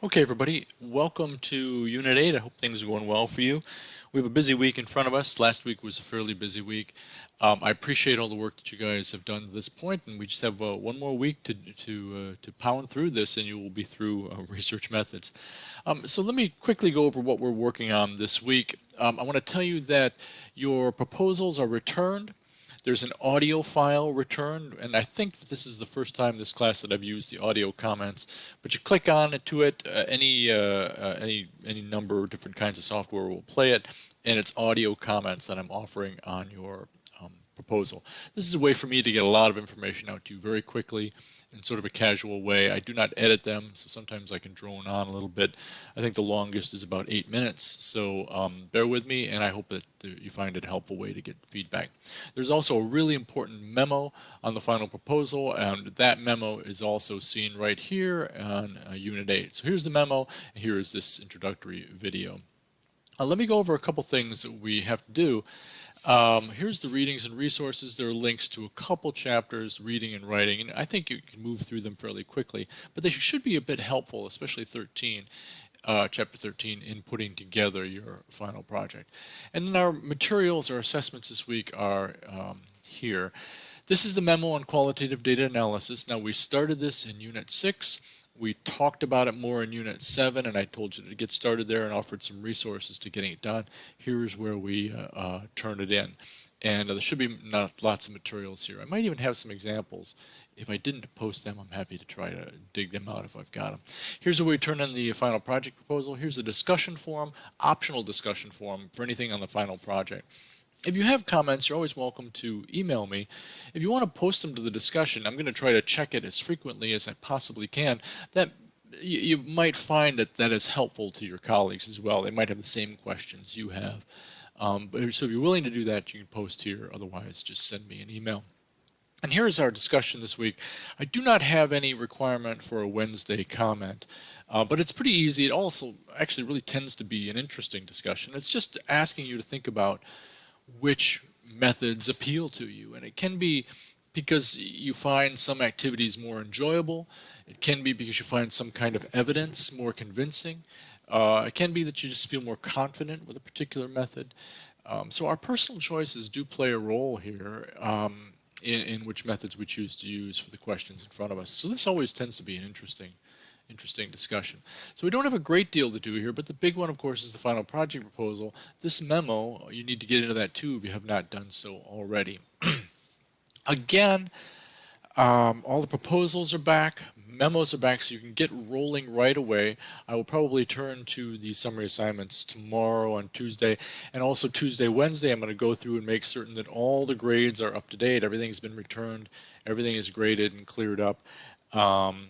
Okay, everybody, welcome to Unit 8. I hope things are going well for you. We have a busy week in front of us. Last week was a fairly busy week. I appreciate all the work that you guys have done to this point, and we just have one more week to pound through this, and you will be through research methods. So let me quickly go over what we're working on this week. I want to tell you that your proposals are returned. There's an audio file returned, and I think that this is the first time this class that I've used the audio comments. But you click on it to it, any number of different kinds of software will play it, and it's audio comments that I'm offering on your proposal. This is a way for me to get a lot of information out to you very quickly in sort of a casual way. I do not edit them, so sometimes I can drone on a little bit. I think the longest is about 8 minutes, so bear with me, and I hope that you find it a helpful way to get feedback. There's also a really important memo on the final proposal, and that memo is also seen right here on Unit 8. So here's the memo, and here is this introductory video. Let me go over a couple things that we have to do. Here's the readings and resources. There are links to a couple chapters, reading and writing, and I think you can move through them fairly quickly, but they should be a bit helpful, especially chapter 13, in putting together your final project. And then our materials, our assessments this week are here. This is the memo on qualitative data analysis. Now, we started this in Unit 6. We talked about it more in Unit 7, and I told you to get started there and offered some resources to getting it done. Here's where we turn it in. And there should be lots of materials here. I might even have some examples. If I didn't post them, I'm happy to try to dig them out if I've got them. Here's where we turn in the final project proposal. Here's the discussion forum, optional discussion forum for anything on the final project. If you have comments, you're always welcome to email me. If you want to post them to the discussion, I'm going to try to check it as frequently as I possibly can. That you might find that that is helpful to your colleagues as well. They might have the same questions you have. So if you're willing to do that, you can post here. Otherwise, just send me an email. And here's our discussion this week. I do not have any requirement for a Wednesday comment, but it's pretty easy. It also actually really tends to be an interesting discussion. It's just asking you to think about which methods appeal to you. And it can be because you find some activities more enjoyable. It can be because you find some kind of evidence more convincing. It can be that you just feel more confident with a particular method. So our personal choices do play a role here in which methods we choose to use for the questions in front of us. So this always tends to be an interesting discussion. So we don't have a great deal to do here, but the big one, of course, is the final project proposal. This memo, you need to get into that too if you have not done so already. Again, all the proposals are back, memos are back, so you can get rolling right away. I will probably turn to the summary assignments tomorrow on Tuesday, and also Tuesday, Wednesday, I'm going to go through and make certain that all the grades are up to date, everything's been returned, everything is graded and cleared up.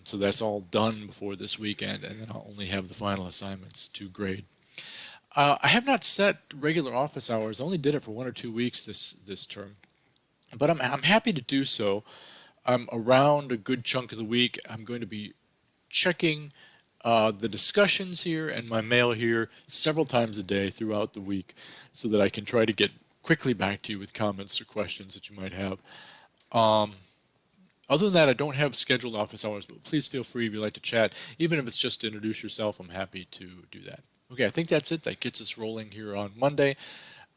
So that's all done before this weekend, and then I'll only have the final assignments to grade. I have not set regular office hours. I only did it for 1 or 2 weeks this term, but I'm happy to do so. Around a good chunk of the week, I'm going to be checking the discussions here and my mail here several times a day throughout the week, so that I can try to get quickly back to you with comments or questions that you might have. Other than that, I don't have scheduled office hours, but please feel free if you'd like to chat. Even if it's just to introduce yourself, I'm happy to do that. Okay, I think that's it. That gets us rolling here on Monday.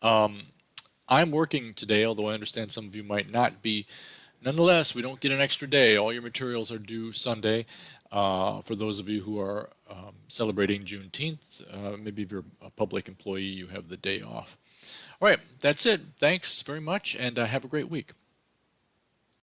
I'm working today, although I understand some of you might not be. Nonetheless, we don't get an extra day. All your materials are due Sunday. For those of you who are celebrating Juneteenth, maybe if you're a public employee, you have the day off. All right, that's it. Thanks very much, and have a great week.